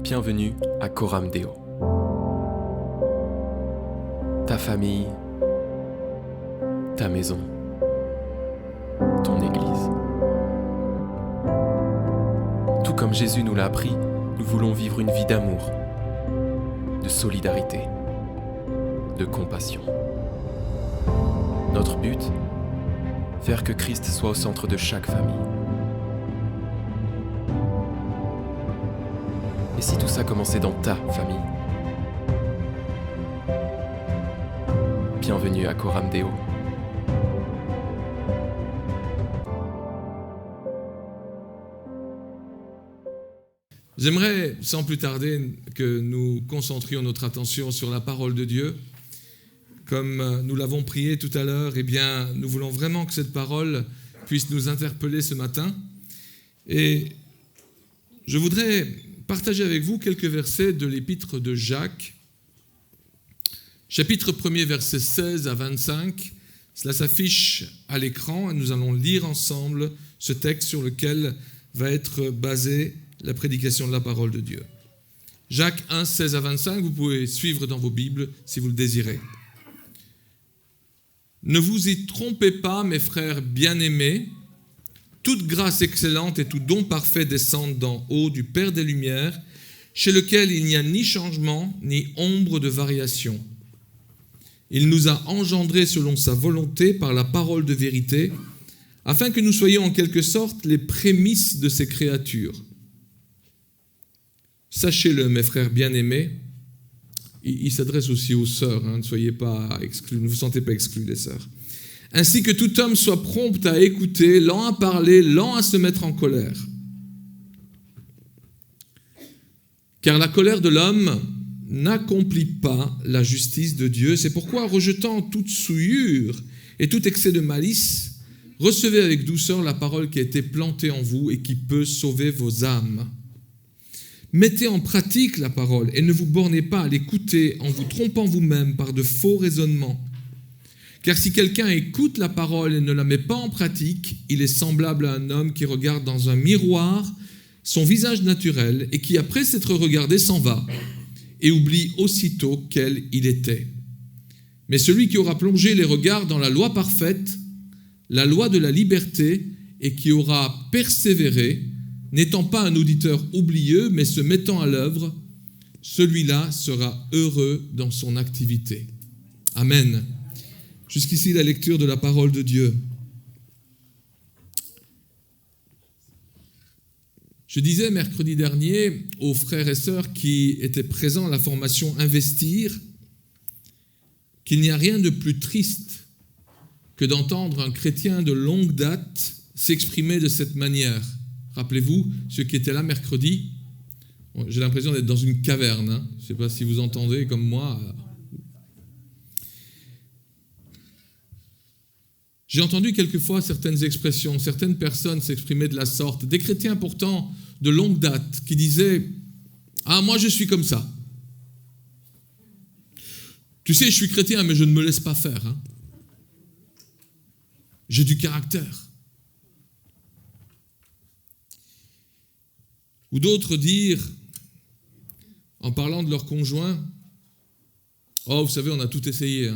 Bienvenue à Coram Deo. Ta famille, ta maison, ton église. Tout comme Jésus nous l'a appris, nous voulons vivre une vie d'amour, de solidarité, de compassion. Notre but, faire que Christ soit au centre de chaque famille. Et si tout ça commençait dans ta famille? Bienvenue à Coram Deo. J'aimerais, sans plus tarder, que nous concentrions notre attention sur la parole de Dieu. Comme nous l'avons prié tout à l'heure, eh bien, nous voulons vraiment que cette parole puisse nous interpeller ce matin. Et je voudrais partager avec vous quelques versets de l'épître de Jacques, chapitre 1er, versets 16 à 25. Cela s'affiche à l'écran et nous allons lire ensemble ce texte sur lequel va être basée la prédication de la parole de Dieu. Jacques 1, 16 à 25, vous pouvez suivre dans vos Bibles si vous le désirez. Ne vous y trompez pas, mes frères bien-aimés, toute grâce excellente et tout don parfait descendent d'en haut du Père des Lumières, chez lequel il n'y a ni changement, ni ombre de variation. Il nous a engendrés selon sa volonté par la parole de vérité, afin que nous soyons en quelque sorte les prémices de ses créatures. Sachez-le, mes frères bien-aimés, il s'adresse aussi aux sœurs, ne soyez pas exclus, ne vous sentez pas exclus, les sœurs. Ainsi que tout homme soit prompt à écouter, lent à parler, lent à se mettre en colère. Car la colère de l'homme n'accomplit pas la justice de Dieu. C'est pourquoi, rejetant toute souillure et tout excès de malice, recevez avec douceur la parole qui a été plantée en vous et qui peut sauver vos âmes. Mettez en pratique la parole et ne vous bornez pas à l'écouter en vous trompant vous-même par de faux raisonnements. Car si quelqu'un écoute la parole et ne la met pas en pratique, il est semblable à un homme qui regarde dans un miroir son visage naturel et qui, après s'être regardé, s'en va et oublie aussitôt quel il était. Mais celui qui aura plongé les regards dans la loi parfaite, la loi de la liberté, et qui aura persévéré, n'étant pas un auditeur oublieux, mais se mettant à l'œuvre, celui-là sera heureux dans son activité. Amen. Jusqu'ici, la lecture de la parole de Dieu. Je disais mercredi dernier aux frères et sœurs qui étaient présents à la formation Investir qu'il n'y a rien de plus triste que d'entendre un chrétien de longue date s'exprimer de cette manière. Rappelez-vous, ceux qui étaient là mercredi, j'ai l'impression d'être dans une caverne. Je ne sais pas si vous entendez comme moi. J'ai entendu quelquefois certaines expressions, certaines personnes s'exprimer de la sorte, des chrétiens pourtant de longue date, qui disaient « Ah, moi je suis comme ça. Tu sais, je suis chrétien, mais je ne me laisse pas faire. J'ai du caractère. » Ou d'autres dire, en parlant de leur conjoint, « Oh, vous savez, on a tout essayé.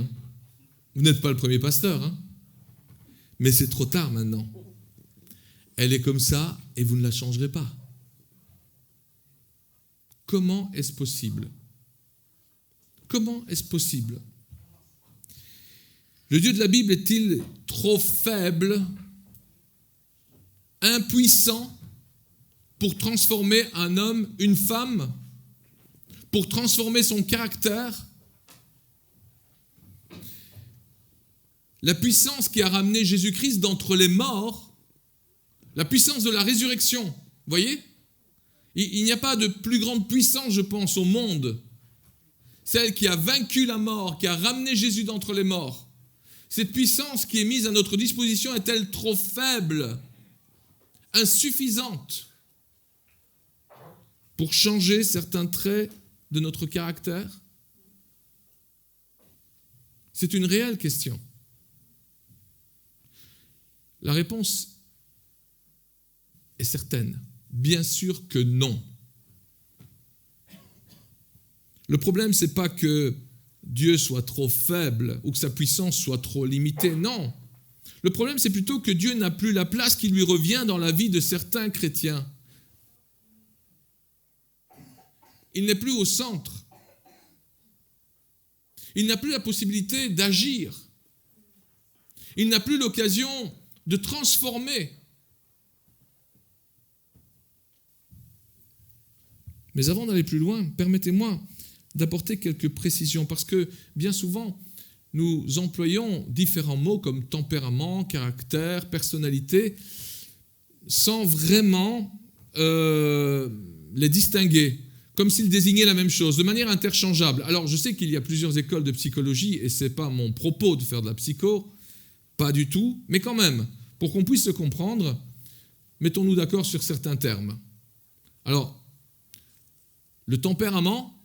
Vous n'êtes pas le premier pasteur. Mais c'est trop tard maintenant. Elle est comme ça et vous ne la changerez pas. » Comment est-ce possible? Comment est-ce possible? Le Dieu de la Bible est-il trop faible, impuissant pour transformer un homme, une femme, pour transformer son caractère? La puissance qui a ramené Jésus-Christ d'entre les morts, la puissance de la résurrection, vous voyez? Il n'y a pas de plus grande puissance, je pense, au monde. Celle qui a vaincu la mort, qui a ramené Jésus d'entre les morts. Cette puissance qui est mise à notre disposition est-elle trop faible, insuffisante pour changer certains traits de notre caractère? C'est une réelle question. La réponse est certaine. Bien sûr que non. Le problème, ce n'est pas que Dieu soit trop faible ou que sa puissance soit trop limitée, non. Le problème, c'est plutôt que Dieu n'a plus la place qui lui revient dans la vie de certains chrétiens. Il n'est plus au centre. Il n'a plus la possibilité d'agir. Il n'a plus l'occasion de transformer. Mais avant d'aller plus loin, permettez-moi d'apporter quelques précisions, parce que bien souvent, nous employons différents mots comme tempérament, caractère, personnalité, sans vraiment les distinguer, comme s'ils désignaient la même chose, de manière interchangeable. Alors, je sais qu'il y a plusieurs écoles de psychologie, et ce n'est pas mon propos de faire de la psycho, pas du tout, mais quand même, pour qu'on puisse se comprendre, mettons-nous d'accord sur certains termes. Alors, le tempérament,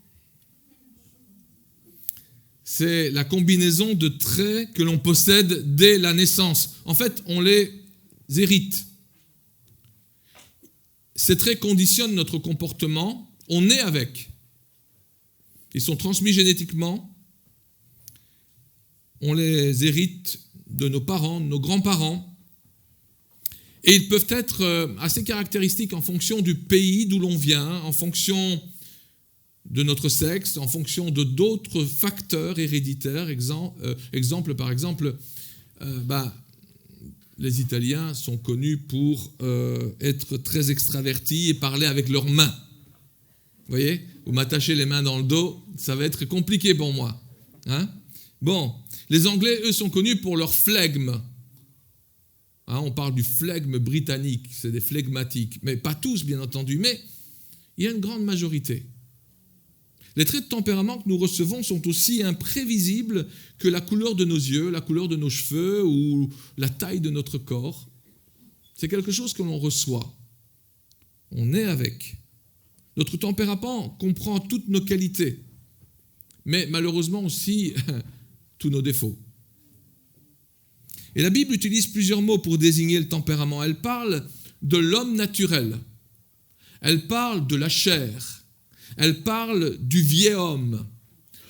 c'est la combinaison de traits que l'on possède dès la naissance. En fait, on les hérite. Ces traits conditionnent notre comportement, on naît avec. Ils sont transmis génétiquement, on les hérite de nos parents, de nos grands-parents, et ils peuvent être assez caractéristiques en fonction du pays d'où l'on vient, en fonction de notre sexe, en fonction de d'autres facteurs héréditaires. Par exemple, les Italiens sont connus pour être très extravertis et parler avec leurs mains. Vous voyez, vous m'attachez les mains dans le dos, ça va être compliqué pour moi. Hein? Bon, les Anglais, eux, sont connus pour leur flegme. Hein, on parle du flegme britannique, c'est des flegmatiques. Mais pas tous, bien entendu, mais il y a une grande majorité. Les traits de tempérament que nous recevons sont aussi imprévisibles que la couleur de nos yeux, la couleur de nos cheveux ou la taille de notre corps. C'est quelque chose que l'on reçoit. On est avec. Notre tempérament comprend toutes nos qualités, mais malheureusement aussi tous nos défauts. Et la Bible utilise plusieurs mots pour désigner le tempérament. Elle parle de l'homme naturel. Elle parle de la chair. Elle parle du vieil homme,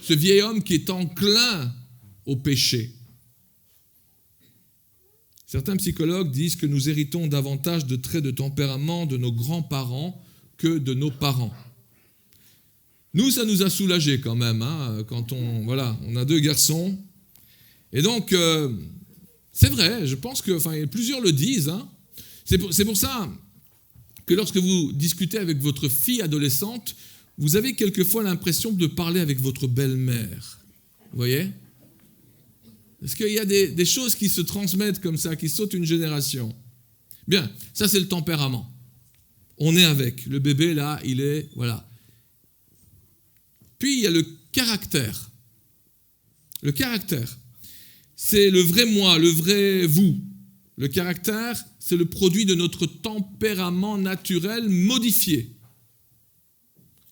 ce vieil homme qui est enclin au péché. Certains psychologues disent que nous héritons davantage de traits de tempérament de nos grands-parents que de nos parents. Nous, ça nous a soulagés quand même, hein, quand on a 2 garçons. Et donc, c'est vrai, je pense que, plusieurs le disent. Hein. C'est pour ça que lorsque vous discutez avec votre fille adolescente, vous avez quelquefois l'impression de parler avec votre belle-mère. Vous voyez ? Parce qu'il y a des choses qui se transmettent comme ça, qui sautent une génération. Bien, ça c'est le tempérament. On est avec. Le bébé, là, il est... Voilà. Puis il y a le caractère. Le caractère, c'est le vrai moi, le vrai vous. Le caractère, c'est le produit de notre tempérament naturel modifié.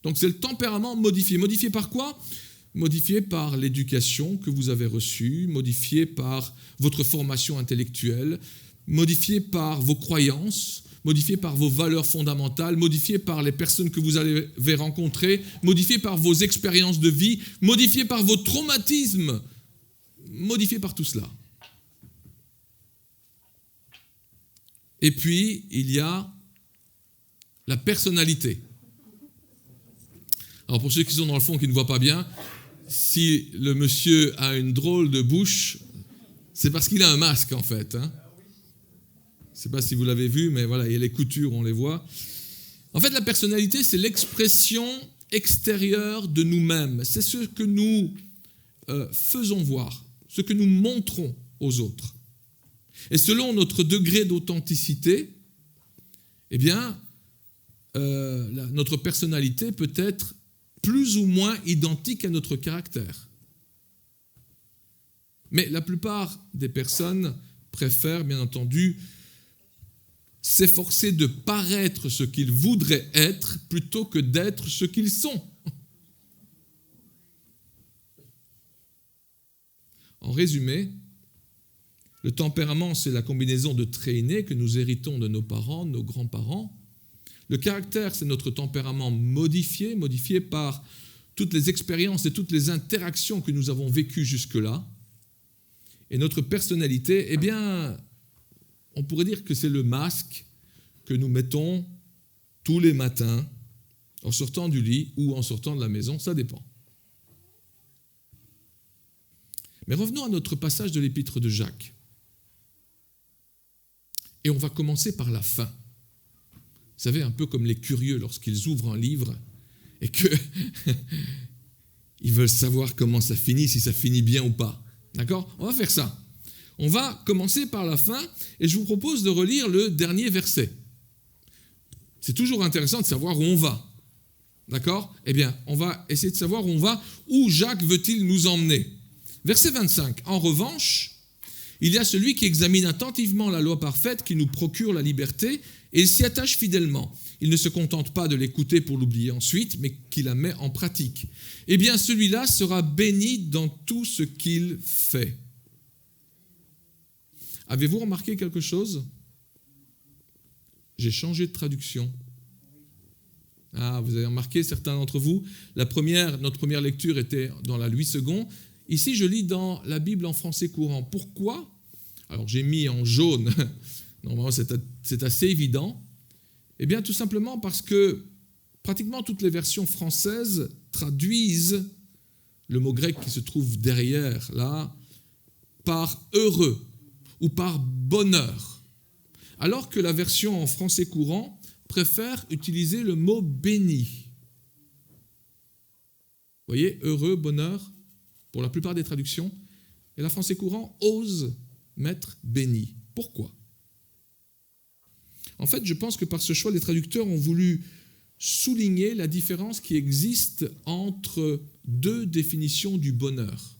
Donc c'est le tempérament modifié. Modifié par quoi ? Modifié par l'éducation que vous avez reçue, modifié par votre formation intellectuelle, modifié par vos croyances, modifié par vos valeurs fondamentales, modifié par les personnes que vous avez rencontrées, modifié par vos expériences de vie, modifié par vos traumatismes, modifié par tout cela. Et puis, il y a la personnalité. Alors pour ceux qui sont dans le fond, qui ne voient pas bien, si le monsieur a une drôle de bouche, c'est parce qu'il a un masque en fait. Hein. Je ne sais pas si vous l'avez vu, mais voilà, il y a les coutures, on les voit. En fait, la personnalité, c'est l'expression extérieure de nous-mêmes. C'est ce que nous faisons voir, ce que nous montrons aux autres. Et selon notre degré d'authenticité, eh bien, notre personnalité peut être plus ou moins identique à notre caractère. Mais la plupart des personnes préfèrent, bien entendu, s'efforcer de paraître ce qu'ils voudraient être plutôt que d'être ce qu'ils sont. En résumé, le tempérament, c'est la combinaison de traits innés que nous héritons de nos parents, de nos grands-parents. Le caractère, c'est notre tempérament modifié par toutes les expériences et toutes les interactions que nous avons vécues jusque-là, et notre personnalité, eh bien, on pourrait dire que c'est le masque que nous mettons tous les matins en sortant du lit ou en sortant de la maison, ça dépend. Mais revenons à notre passage de l'épître de Jacques. Et on va commencer par la fin. Vous savez, un peu comme les curieux lorsqu'ils ouvrent un livre et qu'ils veulent savoir comment ça finit, si ça finit bien ou pas. D'accord ? On va faire ça. On va commencer par la fin et je vous propose de relire le dernier verset. C'est toujours intéressant de savoir où on va. D'accord ? Eh bien, on va essayer de savoir où on va, où Jacques veut-il nous emmener. Verset 25. En revanche, il y a celui qui examine attentivement la loi parfaite qui nous procure la liberté et il s'y attache fidèlement. Il ne se contente pas de l'écouter pour l'oublier ensuite, mais qui la met en pratique. Eh bien, celui-là sera béni dans tout ce qu'il fait. Avez-vous remarqué quelque chose ? J'ai changé de traduction. Ah, vous avez remarqué, certains d'entre vous, notre première lecture était dans la Louis II. Ici, je lis dans la Bible en français courant. Pourquoi ? Alors, j'ai mis en jaune. Normalement, c'est assez évident. Eh bien, tout simplement parce que pratiquement toutes les versions françaises traduisent le mot grec qui se trouve derrière, là, par heureux ou par bonheur. Alors que la version en français courant préfère utiliser le mot béni. Vous voyez, heureux, bonheur, pour la plupart des traductions. Et la français courant ose mettre béni. Pourquoi ? En fait, je pense que par ce choix, les traducteurs ont voulu souligner la différence qui existe entre deux définitions du bonheur.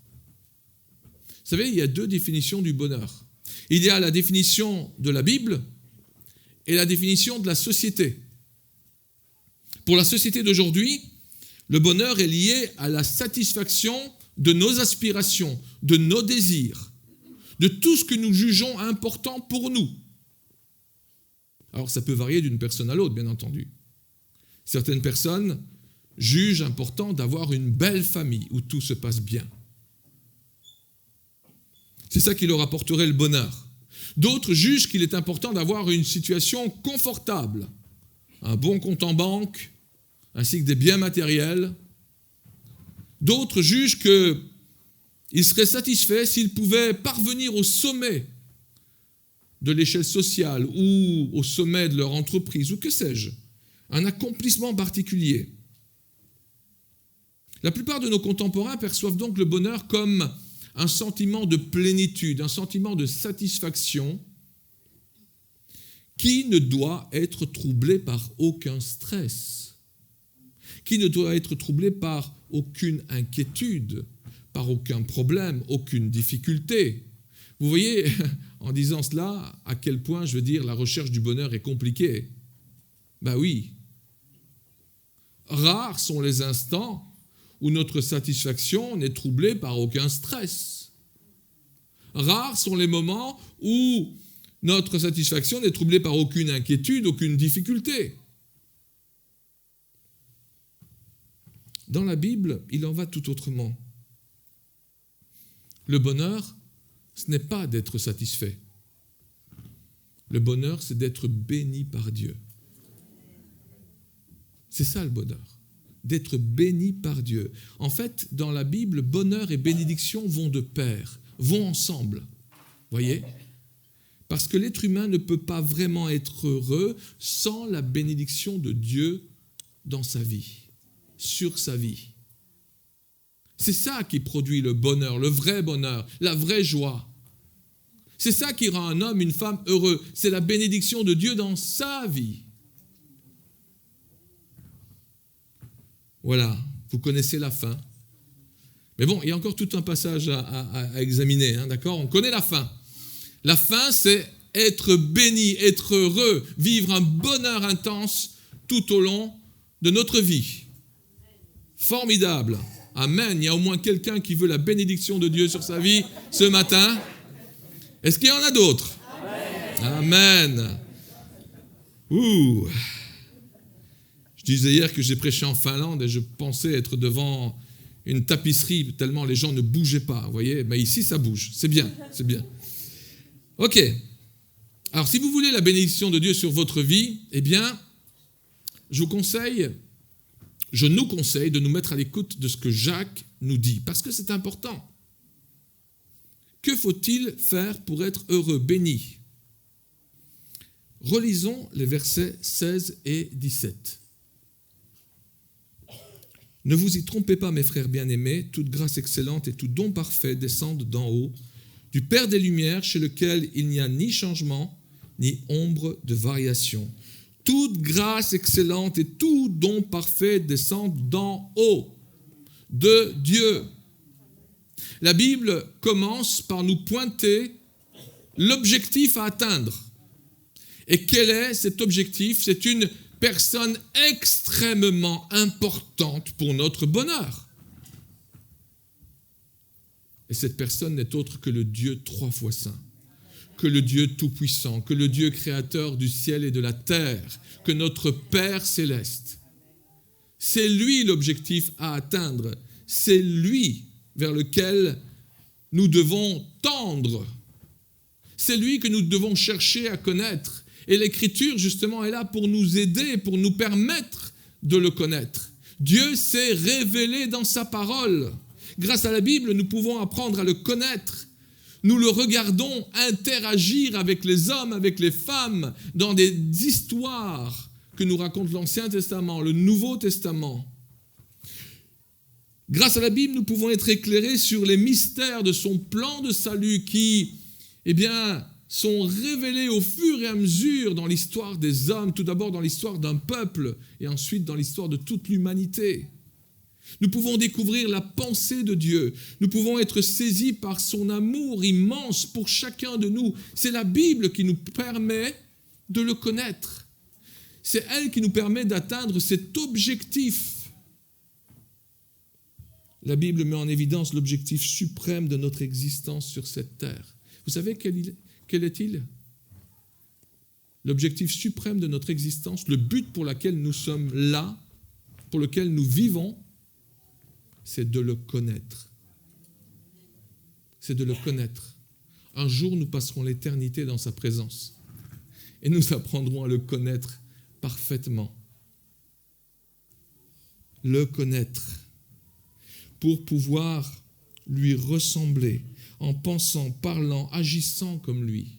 Vous savez, il y a deux définitions du bonheur. Il y a la définition de la Bible et la définition de la société. Pour la société d'aujourd'hui, le bonheur est lié à la satisfaction de nos aspirations, de nos désirs, de tout ce que nous jugeons important pour nous. Alors ça peut varier d'une personne à l'autre, bien entendu. Certaines personnes jugent important d'avoir une belle famille où tout se passe bien. C'est ça qui leur apporterait le bonheur. D'autres jugent qu'il est important d'avoir une situation confortable, un bon compte en banque, ainsi que des biens matériels. D'autres jugent qu'ils seraient satisfaits s'ils pouvaient parvenir au sommet de l'échelle sociale ou au sommet de leur entreprise, ou que sais-je, un accomplissement particulier. La plupart de nos contemporains perçoivent donc le bonheur comme un sentiment de plénitude, un sentiment de satisfaction qui ne doit être troublé par aucun stress, qui ne doit être troublé par aucune inquiétude, par aucun problème, aucune difficulté. Vous voyez, en disant cela, à quel point, je veux dire, la recherche du bonheur est compliquée. Ben oui. Rares sont les instants où notre satisfaction n'est troublée par aucun stress. Rares sont les moments où notre satisfaction n'est troublée par aucune inquiétude, aucune difficulté. Dans la Bible, il en va tout autrement. Le bonheur, ce n'est pas d'être satisfait. Le bonheur, c'est d'être béni par Dieu. C'est ça le bonheur, d'être béni par Dieu. En fait, dans la Bible, bonheur et bénédiction vont de pair, vont ensemble. Voyez ? Parce que l'être humain ne peut pas vraiment être heureux sans la bénédiction de Dieu dans sa vie, sur sa vie. C'est ça qui produit le bonheur, le vrai bonheur, la vraie joie. C'est ça qui rend un homme, une femme heureux. C'est la bénédiction de Dieu dans sa vie. Voilà, vous connaissez la fin. Mais bon, il y a encore tout un passage à examiner, hein, d'accord ? On connaît la fin. La fin, c'est être béni, être heureux, vivre un bonheur intense tout au long de notre vie. Formidable. Amen. Il y a au moins quelqu'un qui veut la bénédiction de Dieu sur sa vie ce matin. Est-ce qu'il y en a d'autres ? Amen. Ouh. Je disais hier que j'ai prêché en Finlande et je pensais être devant une tapisserie tellement les gens ne bougeaient pas, vous voyez. Mais ici, ça bouge. C'est bien, c'est bien. Ok. Alors, si vous voulez la bénédiction de Dieu sur votre vie, eh bien, je nous conseille de nous mettre à l'écoute de ce que Jacques nous dit, parce que c'est important. Que faut-il faire pour être heureux, béni ? Relisons les versets 16 et 17. Ne vous y trompez pas, mes frères bien-aimés, toute grâce excellente et tout don parfait descendent d'en haut, du Père des Lumières, chez lequel il n'y a ni changement, ni ombre de variation. Toute grâce excellente et tout don parfait descendent d'en haut, de Dieu. La Bible commence par nous pointer l'objectif à atteindre. Et quel est cet objectif ? C'est une personne extrêmement importante pour notre bonheur. Et cette personne n'est autre que le Dieu 3 fois saint, que le Dieu tout-puissant, que le Dieu créateur du ciel et de la terre, que notre Père céleste. C'est lui l'objectif à atteindre, c'est lui vers lequel nous devons tendre, c'est lui que nous devons chercher à connaître. Et l'Écriture, justement, est là pour nous aider, pour nous permettre de le connaître. Dieu s'est révélé dans sa parole. Grâce à la Bible, nous pouvons apprendre à le connaître. Nous le regardons interagir avec les hommes, avec les femmes, dans des histoires que nous raconte l'Ancien Testament, le Nouveau Testament. Grâce à la Bible, nous pouvons être éclairés sur les mystères de son plan de salut qui, sont révélés au fur et à mesure dans l'histoire des hommes, tout d'abord dans l'histoire d'un peuple et ensuite dans l'histoire de toute l'humanité. Nous pouvons découvrir la pensée de Dieu, nous pouvons être saisis par son amour immense pour chacun de nous. C'est la Bible qui nous permet de le connaître. C'est elle qui nous permet d'atteindre cet objectif. La Bible met en évidence l'objectif suprême de notre existence sur cette terre. Vous savez quel est-il ? L'objectif suprême de notre existence, le but pour lequel nous sommes là, pour lequel nous vivons, c'est de le connaître. C'est de le connaître. Un jour, nous passerons l'éternité dans sa présence et nous apprendrons à le connaître parfaitement. Le connaître pour pouvoir lui ressembler en pensant, parlant, agissant comme lui,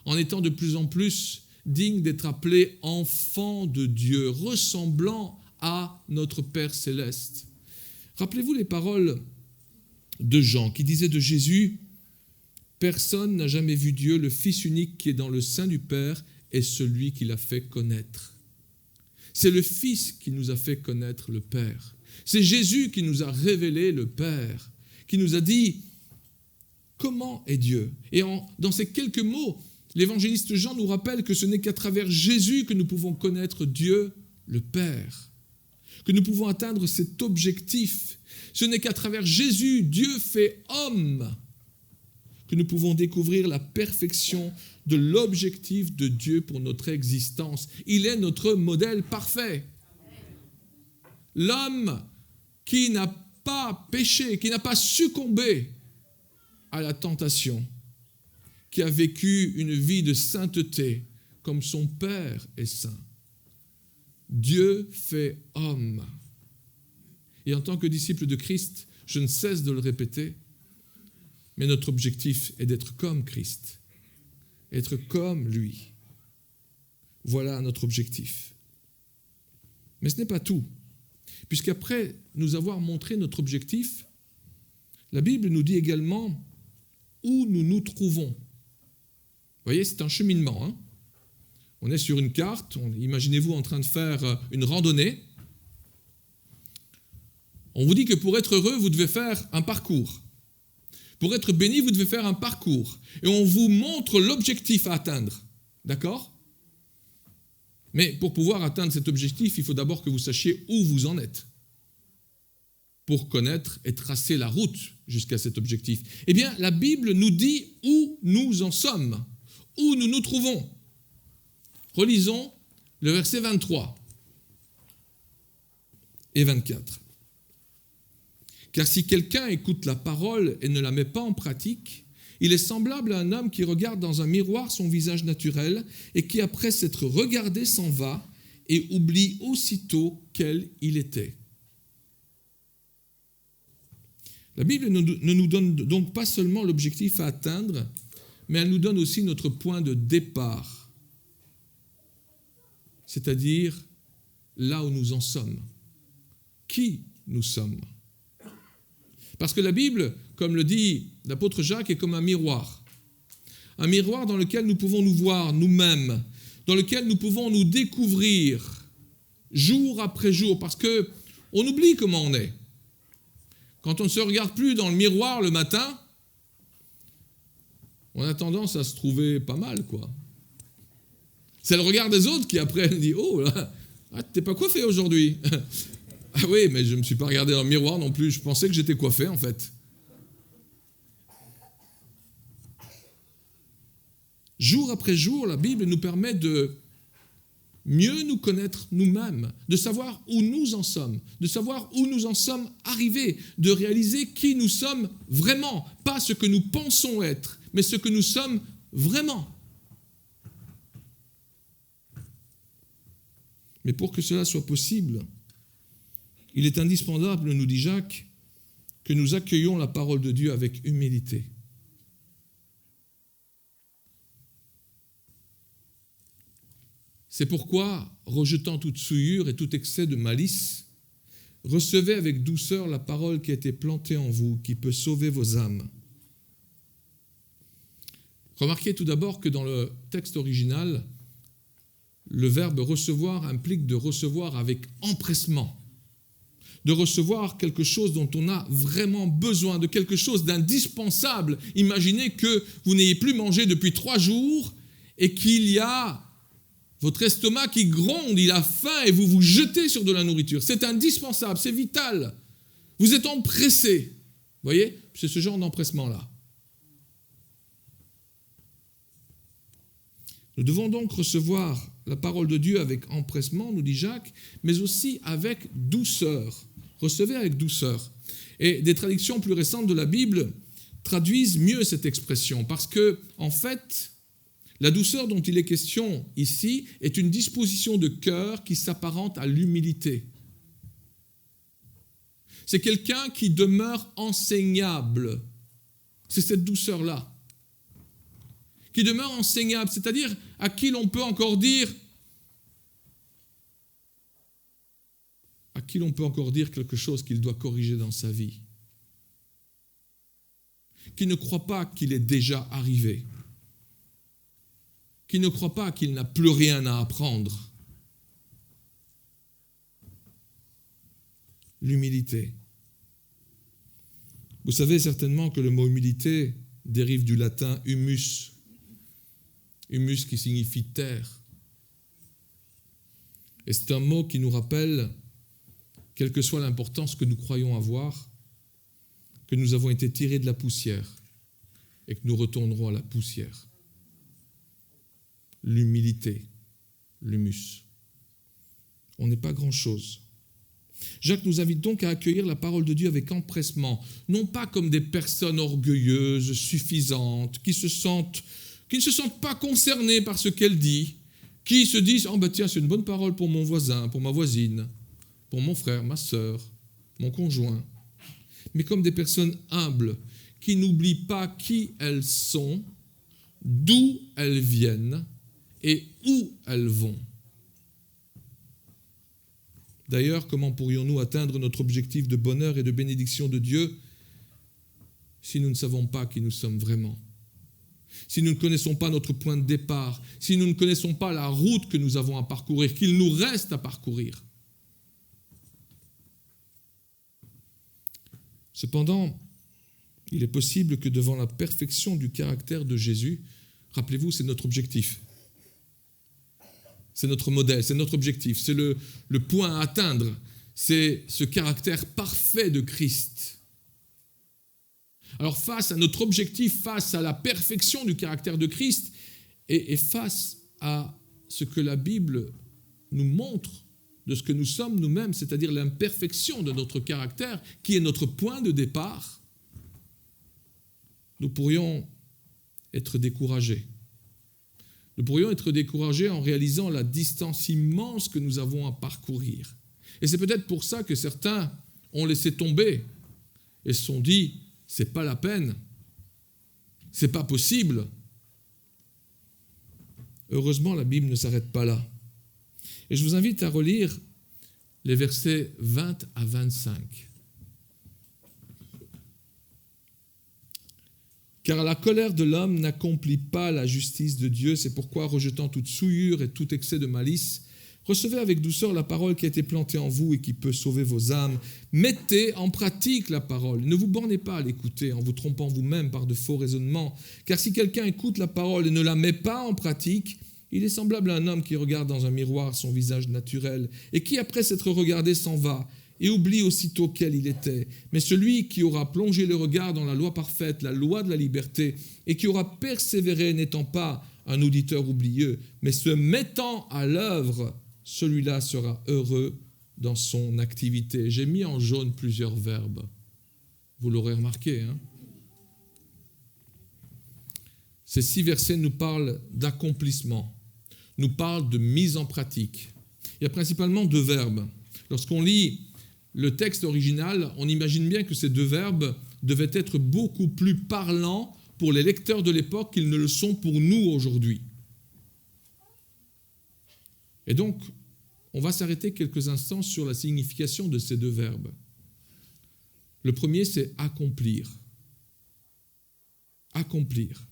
en étant de plus en plus digne d'être appelé enfant de Dieu, ressemblant à notre Père céleste. Rappelez-vous les paroles de Jean qui disait de Jésus « Personne n'a jamais vu Dieu, le Fils unique qui est dans le sein du Père est celui qui l'a fait connaître. » C'est le Fils qui nous a fait connaître le Père. C'est Jésus qui nous a révélé le Père, qui nous a dit comment est Dieu. Et dans ces quelques mots, l'évangéliste Jean nous rappelle que ce n'est qu'à travers Jésus que nous pouvons connaître Dieu, le Père, que nous pouvons atteindre cet objectif. Ce n'est qu'à travers Jésus, Dieu fait homme, que nous pouvons découvrir la perfection de l'objectif de Dieu pour notre existence. Il est notre modèle parfait. L'homme qui n'a pas péché, qui n'a pas succombé à la tentation, qui a vécu une vie de sainteté comme son Père est saint. Dieu fait homme. Et en tant que disciple de Christ, je ne cesse de le répéter, mais notre objectif est d'être comme Christ, être comme lui. Voilà notre objectif. Mais ce n'est pas tout, puisqu'après nous avoir montré notre objectif, la Bible nous dit également où nous nous trouvons. Vous voyez, c'est un cheminement, hein ? On est sur une carte, imaginez-vous en train de faire une randonnée. On vous dit que pour être heureux, vous devez faire un parcours. Pour être béni, vous devez faire un parcours. Et on vous montre l'objectif à atteindre. D'accord ? Mais pour pouvoir atteindre cet objectif, il faut d'abord que vous sachiez où vous en êtes. Pour connaître et tracer la route jusqu'à cet objectif. Eh bien, la Bible nous dit où nous en sommes, où nous nous trouvons. Relisons le verset 23. et 24. Car si quelqu'un écoute la parole et ne la met pas en pratique, il est semblable à un homme qui regarde dans un miroir son visage naturel et qui, après s'être regardé, s'en va et oublie aussitôt quel il était. La Bible ne nous donne donc pas seulement l'objectif à atteindre, mais elle nous donne aussi notre point de départ, c'est-à-dire là où nous en sommes, qui nous sommes. Parce que la Bible, comme le dit l'apôtre Jacques, est comme un miroir dans lequel nous pouvons nous voir nous-mêmes, dans lequel nous pouvons nous découvrir jour après jour, parce qu'on oublie comment on est. Quand on ne se regarde plus dans le miroir le matin, on a tendance à se trouver pas mal, quoi. C'est le regard des autres qui après dit « Oh là, t'es pas coiffé aujourd'hui !» Ah oui, mais je ne me suis pas regardé dans le miroir non plus, je pensais que j'étais coiffé en fait. Jour après jour, la Bible nous permet de mieux nous connaître nous-mêmes, de savoir où nous en sommes, de savoir où nous en sommes arrivés, de réaliser qui nous sommes vraiment, pas ce que nous pensons être, mais ce que nous sommes vraiment. Mais pour que cela soit possible, il est indispensable, nous dit Jacques, que nous accueillions la parole de Dieu avec humilité. C'est pourquoi, rejetant toute souillure et tout excès de malice, recevez avec douceur la parole qui a été plantée en vous, qui peut sauver vos âmes. Remarquez tout d'abord que dans le texte original, le verbe recevoir implique de recevoir avec empressement, de recevoir quelque chose dont on a vraiment besoin, de quelque chose d'indispensable. Imaginez que vous n'ayez plus mangé depuis 3 jours et qu'il y a votre estomac qui gronde, il a faim et vous vous jetez sur de la nourriture. C'est indispensable, c'est vital. Vous êtes empressé. Vous voyez, c'est ce genre d'empressement-là. Nous devons donc recevoir la parole de Dieu avec empressement, nous dit Jacques, mais aussi avec douceur. Recevez avec douceur. Et des traductions plus récentes de la Bible traduisent mieux cette expression, parce que, en fait, la douceur dont il est question ici est une disposition de cœur qui s'apparente à l'humilité. C'est quelqu'un qui demeure enseignable. C'est cette douceur-là. Qui demeure enseignable, c'est-à-dire à qui l'on peut encore dire quelque chose qu'il doit corriger dans sa vie. Qui ne croit pas qu'il est déjà arrivé. Qui ne croit pas qu'il n'a plus rien à apprendre. L'humilité. Vous savez certainement que le mot humilité dérive du latin humus. Humus qui signifie terre. Et c'est un mot qui nous rappelle, quelle que soit l'importance que nous croyons avoir, que nous avons été tirés de la poussière et que nous retournerons à la poussière. L'humilité, l'humus. On n'est pas grand-chose. Jacques nous invite donc à accueillir la parole de Dieu avec empressement, non pas comme des personnes orgueilleuses, suffisantes, qui ne se sentent pas concernées par ce qu'elle dit, qui se disent « Oh ben tiens, c'est une bonne parole pour mon voisin, pour ma voisine, pour mon frère, ma sœur, mon conjoint », mais comme des personnes humbles, qui n'oublient pas qui elles sont, d'où elles viennent et où elles vont. D'ailleurs, comment pourrions-nous atteindre notre objectif de bonheur et de bénédiction de Dieu si nous ne savons pas qui nous sommes vraiment ? Si nous ne connaissons pas notre point de départ, si nous ne connaissons pas la route que nous avons à parcourir, qu'il nous reste à parcourir. Cependant, il est possible que devant la perfection du caractère de Jésus, rappelez-vous, c'est notre objectif. C'est notre modèle, c'est notre objectif, c'est le point à atteindre, c'est ce caractère parfait de Christ. Alors face à notre objectif, face à la perfection du caractère de Christ et face à ce que la Bible nous montre de ce que nous sommes nous-mêmes, c'est-à-dire l'imperfection de notre caractère, qui est notre point de départ, nous pourrions être découragés. Nous pourrions être découragés en réalisant la distance immense que nous avons à parcourir. Et c'est peut-être pour ça que certains ont laissé tomber et se sont dit « c'est pas la peine, c'est pas possible ». Heureusement, la Bible ne s'arrête pas là. Et je vous invite à relire les versets 20 à 25. Car la colère de l'homme n'accomplit pas la justice de Dieu, c'est pourquoi, rejetant toute souillure et tout excès de malice, recevez avec douceur la parole qui a été plantée en vous et qui peut sauver vos âmes. Mettez en pratique la parole. Ne vous bornez pas à l'écouter en vous trompant vous-même par de faux raisonnements. Car si quelqu'un écoute la parole et ne la met pas en pratique, il est semblable à un homme qui regarde dans un miroir son visage naturel et qui, après s'être regardé, s'en va et oublie aussitôt quel il était. Mais celui qui aura plongé le regard dans la loi parfaite, la loi de la liberté, et qui aura persévéré, n'étant pas un auditeur oublieux, mais se mettant à l'œuvre, celui-là sera heureux dans son activité. J'ai mis en jaune plusieurs verbes. Vous l'aurez remarqué, hein? Ces 6 versets nous parlent d'accomplissement, nous parlent de mise en pratique. Il y a principalement 2 verbes. Lorsqu'on lit le texte original, on imagine bien que ces 2 verbes devaient être beaucoup plus parlants pour les lecteurs de l'époque qu'ils ne le sont pour nous aujourd'hui. Et donc, on va s'arrêter quelques instants sur la signification de ces 2 verbes. Le premier, c'est accomplir. Accomplir.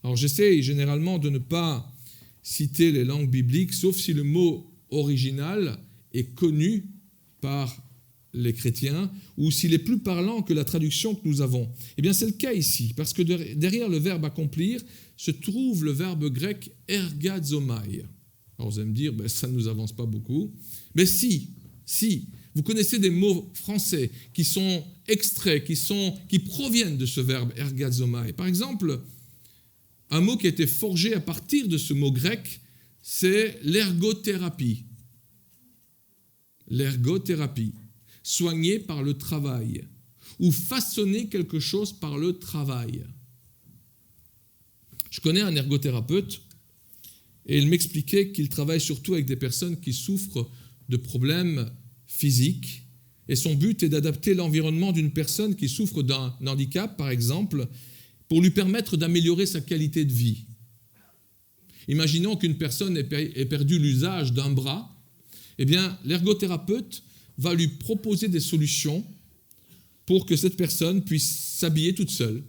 Alors, j'essaie généralement de ne pas citer les langues bibliques, sauf si le mot original est connu par les chrétiens, ou s'il est plus parlant que la traduction que nous avons. Eh bien, c'est le cas ici, parce que derrière le verbe accomplir se trouve le verbe grec ergazomai. Alors vous allez me dire, ça ne nous avance pas beaucoup. Mais si, vous connaissez des mots français qui sont extraits, qui proviennent de ce verbe ergazomai. Par exemple, un mot qui a été forgé à partir de ce mot grec, c'est l'ergothérapie. L'ergothérapie, soigner par le travail, ou façonner quelque chose par le travail. Je connais un ergothérapeute, et il m'expliquait qu'il travaille surtout avec des personnes qui souffrent de problèmes physiques, et son but est d'adapter l'environnement d'une personne qui souffre d'un handicap, par exemple, pour lui permettre d'améliorer sa qualité de vie. Imaginons qu'une personne ait perdu l'usage d'un bras. Eh bien, l'ergothérapeute va lui proposer des solutions pour que cette personne puisse s'habiller toute seule,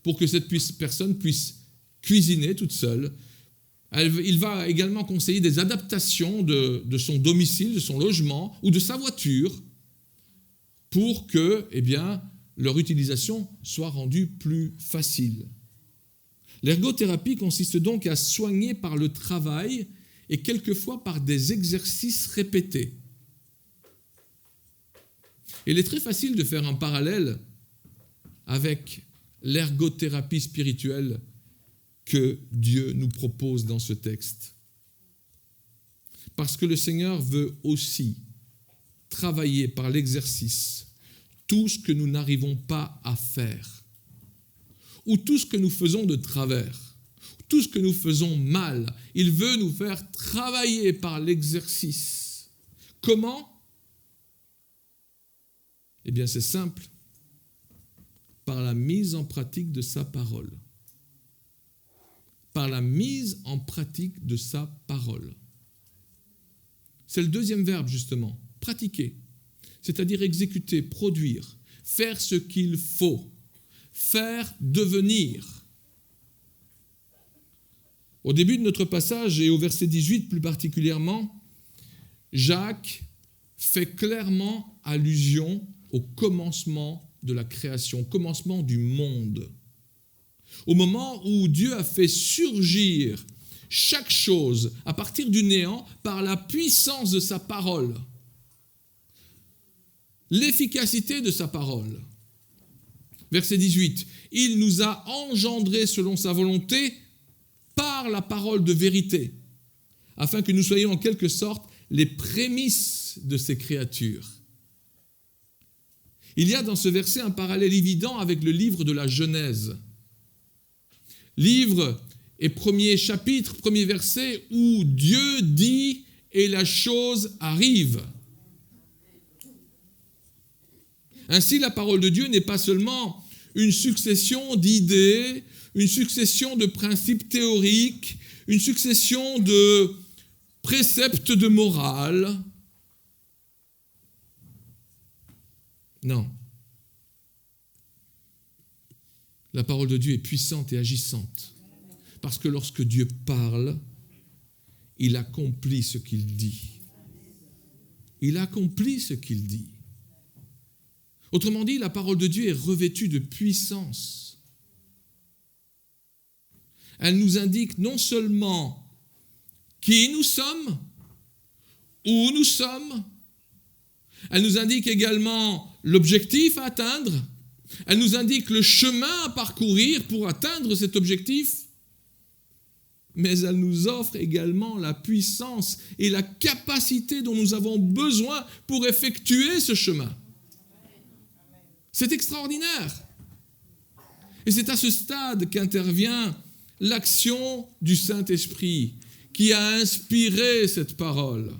pour que cette personne puisse cuisiner toute seule. Il va également conseiller des adaptations de son domicile, de son logement ou de sa voiture pour que, leur utilisation soit rendue plus facile. L'ergothérapie consiste donc à soigner par le travail et quelquefois par des exercices répétés. Il est très facile de faire un parallèle avec l'ergothérapie spirituelle que Dieu nous propose dans ce texte. Parce que le Seigneur veut aussi travailler par l'exercice tout ce que nous n'arrivons pas à faire, ou tout ce que nous faisons de travers, tout ce que nous faisons mal. Il veut nous faire travailler par l'exercice. Comment ? Eh bien, c'est simple. Par la mise en pratique de sa parole. Par la mise en pratique de sa parole. C'est le deuxième verbe, justement. Pratiquer. C'est-à-dire exécuter, produire, faire ce qu'il faut, faire devenir. Au début de notre passage, et au verset 18 plus particulièrement, Jacques fait clairement allusion au commencement de la création, au commencement du monde. Au moment où Dieu a fait surgir chaque chose à partir du néant par la puissance de sa parole. L'efficacité de sa parole. Verset 18. Il nous a engendrés selon sa volonté par la parole de vérité, afin que nous soyons en quelque sorte les prémices de ces créatures. Il y a dans ce verset un parallèle évident avec le livre de la Genèse. Livre et premier chapitre, premier verset, où Dieu dit et la chose arrive. Ainsi, la parole de Dieu n'est pas seulement une succession d'idées, une succession de principes théoriques, une succession de préceptes de morale. Non. La parole de Dieu est puissante et agissante. Parce que lorsque Dieu parle, il accomplit ce qu'il dit. Il accomplit ce qu'il dit. Autrement dit, la parole de Dieu est revêtue de puissance. Elle nous indique non seulement qui nous sommes, où nous sommes, elle nous indique également l'objectif à atteindre, elle nous indique le chemin à parcourir pour atteindre cet objectif, mais elle nous offre également la puissance et la capacité dont nous avons besoin pour effectuer ce chemin. C'est extraordinaire. Et c'est à ce stade qu'intervient l'action du Saint-Esprit qui a inspiré cette parole,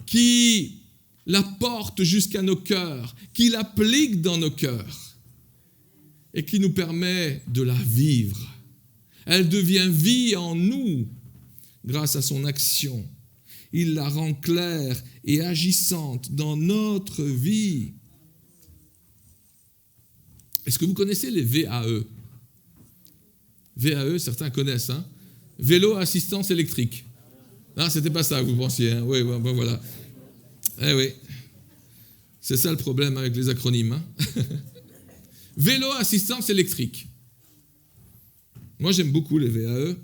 qui la porte jusqu'à nos cœurs, qui l'applique dans nos cœurs et qui nous permet de la vivre. Elle devient vie en nous grâce à son action. Il la rend claire et agissante dans notre vie. Est-ce que vous connaissez les VAE? VAE, certains connaissent, hein? Vélo à assistance électrique. Non, c'était pas ça que vous pensiez, hein? Oui, bon, voilà. Eh oui, c'est ça le problème avec les acronymes, hein? Vélo à assistance électrique. Moi, j'aime beaucoup les VAE.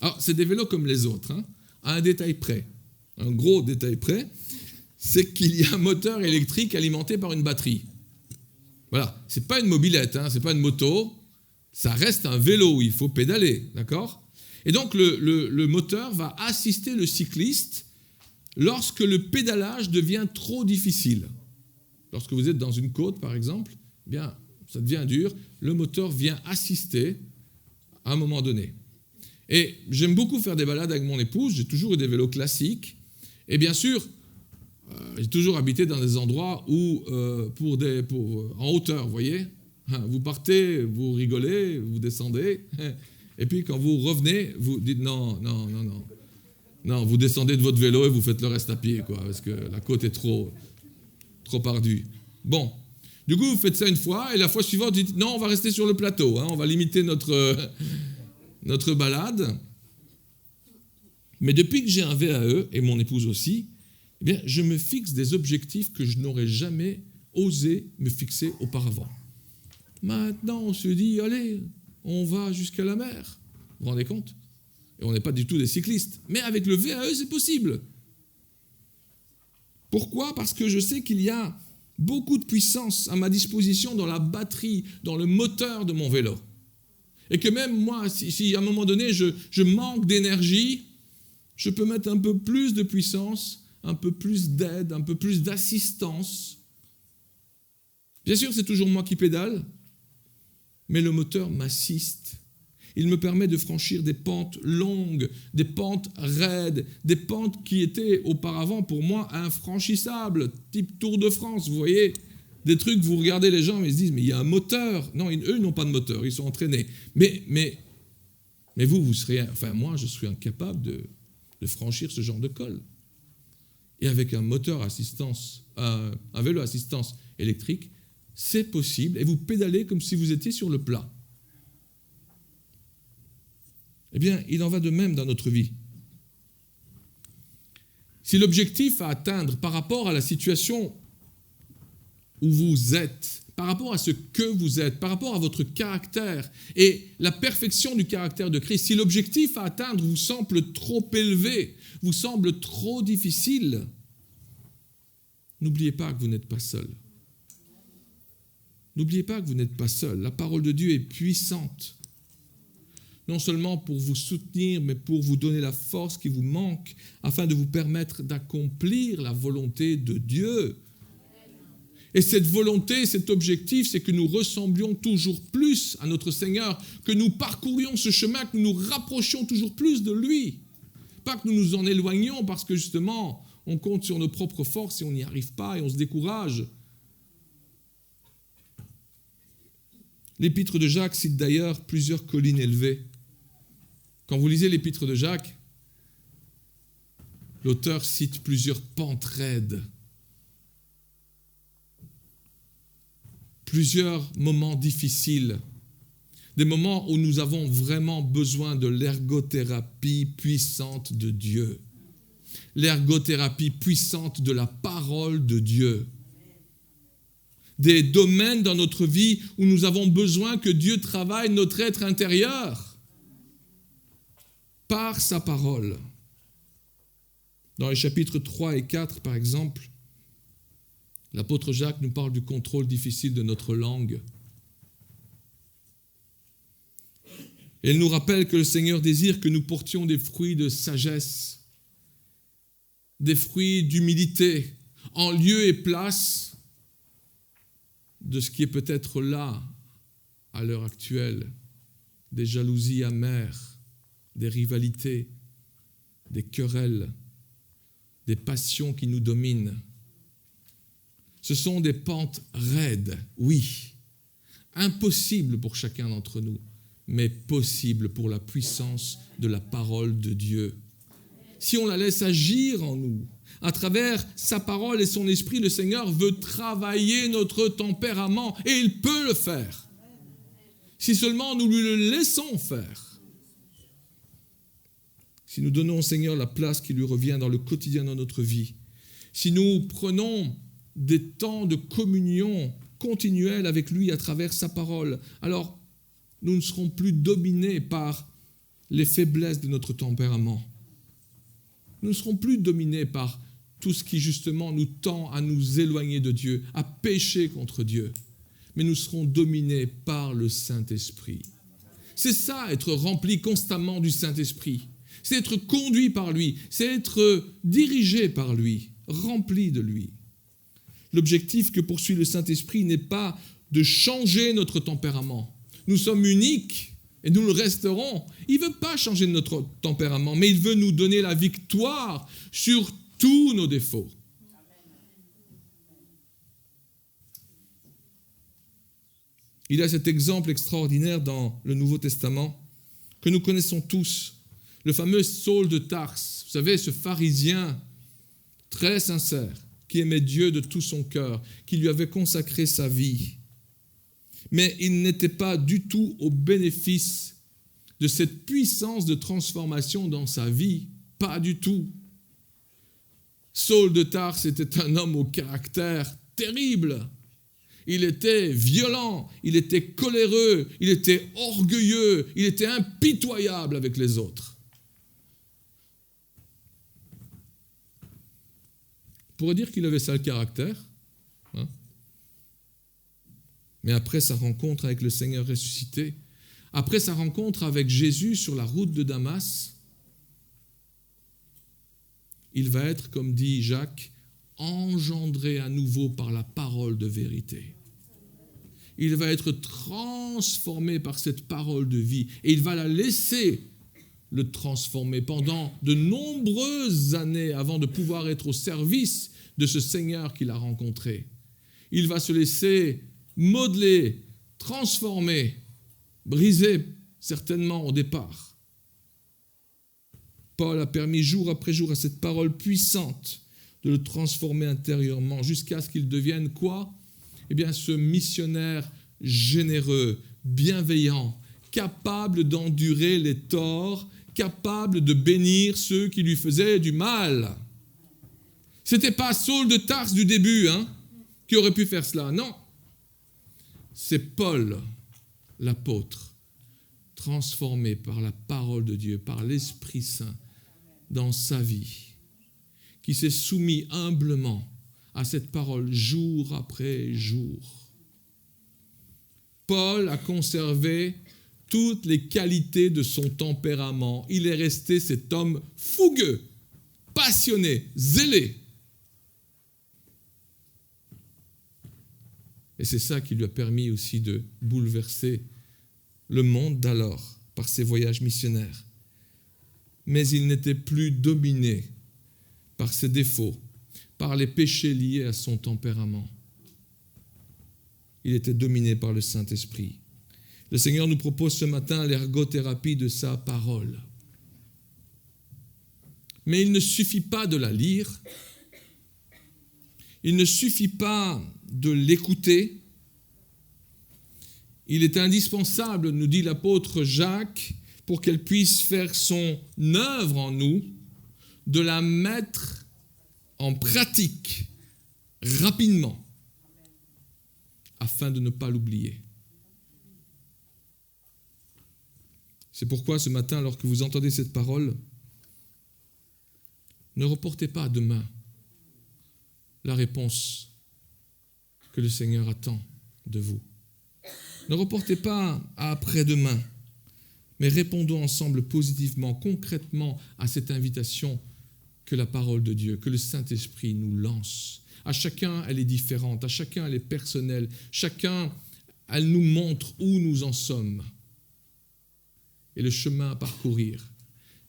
Alors, c'est des vélos comme les autres, hein? À un détail près. Un gros détail près, c'est qu'il y a un moteur électrique alimenté par une batterie. Voilà, c'est pas une mobilette, hein, c'est pas une moto, ça reste un vélo où il faut pédaler, d'accord? Et donc le moteur va assister le cycliste lorsque le pédalage devient trop difficile. Lorsque vous êtes dans une côte, par exemple, eh bien, ça devient dur, le moteur vient assister à un moment donné. Et j'aime beaucoup faire des balades avec mon épouse, j'ai toujours eu des vélos classiques, et bien sûr, j'ai toujours habité dans des endroits où, en hauteur, vous voyez, vous partez, vous rigolez, vous descendez, et puis quand vous revenez, vous dites non, vous descendez de votre vélo et vous faites le reste à pied, quoi, parce que la côte est trop ardue. Bon, du coup, vous faites ça une fois, et la fois suivante, vous dites non, on va rester sur le plateau, hein, on va limiter notre balade. Mais depuis que j'ai un VAE, et mon épouse aussi, eh bien, je me fixe des objectifs que je n'aurais jamais osé me fixer auparavant. Maintenant, on se dit, allez, on va jusqu'à la mer. Vous vous rendez compte? Et on n'est pas du tout des cyclistes. Mais avec le VAE, c'est possible. Pourquoi? Parce que je sais qu'il y a beaucoup de puissance à ma disposition dans la batterie, dans le moteur de mon vélo. Et que même moi, si à un moment donné, je manque d'énergie, je peux mettre un peu plus de puissance, un peu plus d'aide, un peu plus d'assistance. Bien sûr, c'est toujours moi qui pédale, mais le moteur m'assiste. Il me permet de franchir des pentes longues, des pentes raides, des pentes qui étaient auparavant pour moi infranchissables, type Tour de France, vous voyez, des trucs, vous regardez les gens, ils se disent, mais il y a un moteur. Non, eux, ils n'ont pas de moteur, ils sont entraînés. Mais vous serez, enfin moi, je suis incapable de franchir ce genre de col. Et avec un moteur assistance, un vélo assistance électrique, c'est possible, et vous pédalez comme si vous étiez sur le plat. Eh bien, il en va de même dans notre vie. Si l'objectif à atteindre par rapport à la situation où vous êtes, par rapport à ce que vous êtes, par rapport à votre caractère et la perfection du caractère de Christ, si l'objectif à atteindre vous semble trop élevé, vous semble trop difficile, n'oubliez pas que vous n'êtes pas seul. N'oubliez pas que vous n'êtes pas seul. La parole de Dieu est puissante. non seulement pour vous soutenir, mais pour vous donner la force qui vous manque, afin de vous permettre d'accomplir la volonté de Dieu. Et cette volonté, cet objectif, c'est que nous ressemblions toujours plus à notre Seigneur, que nous parcourions ce chemin, que nous nous rapprochions toujours plus de lui. Pas que nous nous en éloignions parce que justement, on compte sur nos propres forces et on n'y arrive pas et on se décourage. L'épître de Jacques cite d'ailleurs plusieurs collines élevées. Quand vous lisez l'épître de Jacques, l'auteur cite plusieurs pentes raides, plusieurs moments difficiles, des moments où nous avons vraiment besoin de l'ergothérapie puissante de Dieu, l'ergothérapie puissante de la parole de Dieu. Des domaines dans notre vie où nous avons besoin que Dieu travaille notre être intérieur par sa parole. Dans les chapitres 3 et 4, par exemple, l'apôtre Jacques nous parle du contrôle difficile de notre langue. Et il nous rappelle que le Seigneur désire que nous portions des fruits de sagesse, des fruits d'humilité, en lieu et place de ce qui est peut-être là, à l'heure actuelle, des jalousies amères, des rivalités, des querelles, des passions qui nous dominent. Ce sont des pentes raides, oui, impossibles pour chacun d'entre nous, mais possibles pour la puissance de la parole de Dieu. Si on la laisse agir en nous, à travers sa parole et son esprit, le Seigneur veut travailler notre tempérament et il peut le faire. Si seulement nous lui le laissons faire. Si nous donnons au Seigneur la place qui lui revient dans le quotidien de notre vie, si nous prenons des temps de communion continuelle avec lui à travers sa parole, alors nous ne serons plus dominés par les faiblesses de notre tempérament. Nous ne serons plus dominés par tout ce qui justement nous tend à nous éloigner de Dieu, à pécher contre Dieu. Mais nous serons dominés par le Saint-Esprit. C'est ça, être rempli constamment du Saint-Esprit. C'est être conduit par lui, c'est être dirigé par lui, rempli de lui. L'objectif que poursuit le Saint-Esprit n'est pas de changer notre tempérament. Nous sommes uniques et nous le resterons. Il ne veut pas changer notre tempérament, mais il veut nous donner la victoire sur tous nos défauts. Il y a cet exemple extraordinaire dans le Nouveau Testament que nous connaissons tous, le fameux Saul de Tarse. Vous savez, ce pharisien très sincère qui aimait Dieu de tout son cœur, qui lui avait consacré sa vie. Mais il n'était pas du tout au bénéfice de cette puissance de transformation dans sa vie. Pas du tout. Saul de Tarse était un homme au caractère terrible. Il était violent, il était coléreux, il était orgueilleux, il était impitoyable avec les autres. On pourrait dire qu'il avait ça le caractère, hein? Mais après sa rencontre avec le Seigneur ressuscité, après sa rencontre avec Jésus sur la route de Damas, il va être, comme dit Jacques, engendré à nouveau par la parole de vérité. Il va être transformé par cette parole de vie et il va la laisser le transformer pendant de nombreuses années avant de pouvoir être au service de ce Seigneur qu'il a rencontré. Il va se laisser modeler, transformer, briser certainement au départ. Paul a permis jour après jour à cette parole puissante de le transformer intérieurement jusqu'à ce qu'il devienne quoi ? Eh bien, ce missionnaire généreux, bienveillant, capable d'endurer les torts, capable de bénir ceux qui lui faisaient du mal. C'était pas Saul de Tarse du début, qui aurait pu faire cela, non. C'est Paul, l'apôtre, transformé par la parole de Dieu, par l'Esprit Saint dans sa vie, qui s'est soumis humblement à cette parole jour après jour. Paul a conservé toutes les qualités de son tempérament. Il est resté cet homme fougueux, passionné, zélé. Et c'est ça qui lui a permis aussi de bouleverser le monde d'alors par ses voyages missionnaires. Mais il n'était plus dominé par ses défauts, par les péchés liés à son tempérament. Il était dominé par le Saint-Esprit. Le Seigneur nous propose ce matin l'ergothérapie de sa parole. Mais il ne suffit pas de la lire, il ne suffit pas de l'écouter. Il est indispensable, nous dit l'apôtre Jacques, pour qu'elle puisse faire son œuvre en nous, de la mettre en pratique rapidement, afin de ne pas l'oublier. C'est pourquoi ce matin, alors que vous entendez cette parole, ne reportez pas à demain la réponse que le Seigneur attend de vous. Ne reportez pas à après-demain, mais répondons ensemble positivement, concrètement à cette invitation que la parole de Dieu, que le Saint-Esprit nous lance. À chacun, elle est différente, à chacun, elle est personnelle, chacun, elle nous montre où nous en sommes et le chemin à parcourir.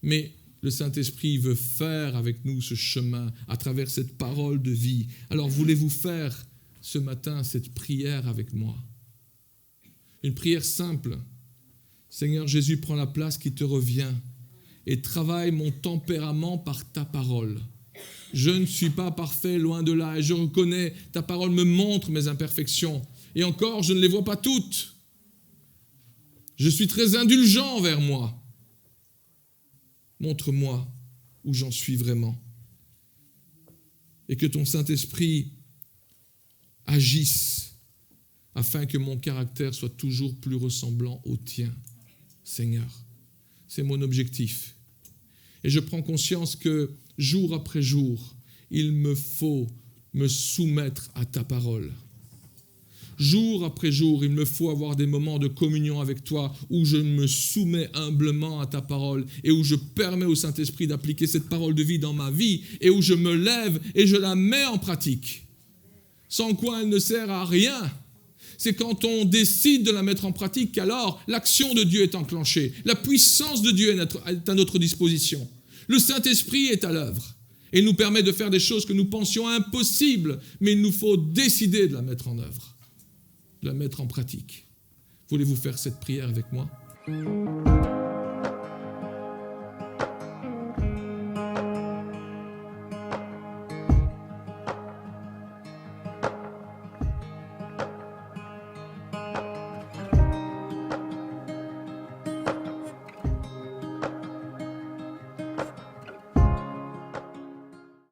Mais le Saint-Esprit veut faire avec nous ce chemin à travers cette parole de vie. Alors voulez-vous faire ce matin cette prière avec moi? Une prière simple. Seigneur Jésus, prends la place qui te revient et travaille mon tempérament par ta parole. Je ne suis pas parfait, loin de là, et je reconnais, ta parole me montre mes imperfections. Et encore, je ne les vois pas toutes. Je suis très indulgent envers moi. Montre-moi où j'en suis vraiment. Et que ton Saint-Esprit agisse afin que mon caractère soit toujours plus ressemblant au tien, Seigneur. C'est mon objectif. Et je prends conscience que jour après jour, il me faut me soumettre à ta parole. Jour après jour, il me faut avoir des moments de communion avec toi où je me soumets humblement à ta parole et où je permets au Saint-Esprit d'appliquer cette parole de vie dans ma vie et où je me lève et je la mets en pratique. Sans quoi elle ne sert à rien. C'est quand on décide de la mettre en pratique qu'alors l'action de Dieu est enclenchée. La puissance de Dieu est à notre disposition. Le Saint-Esprit est à l'œuvre et nous permet de faire des choses que nous pensions impossibles, mais il nous faut décider de la mettre en œuvre, de la mettre en pratique. Voulez-vous faire cette prière avec moi ?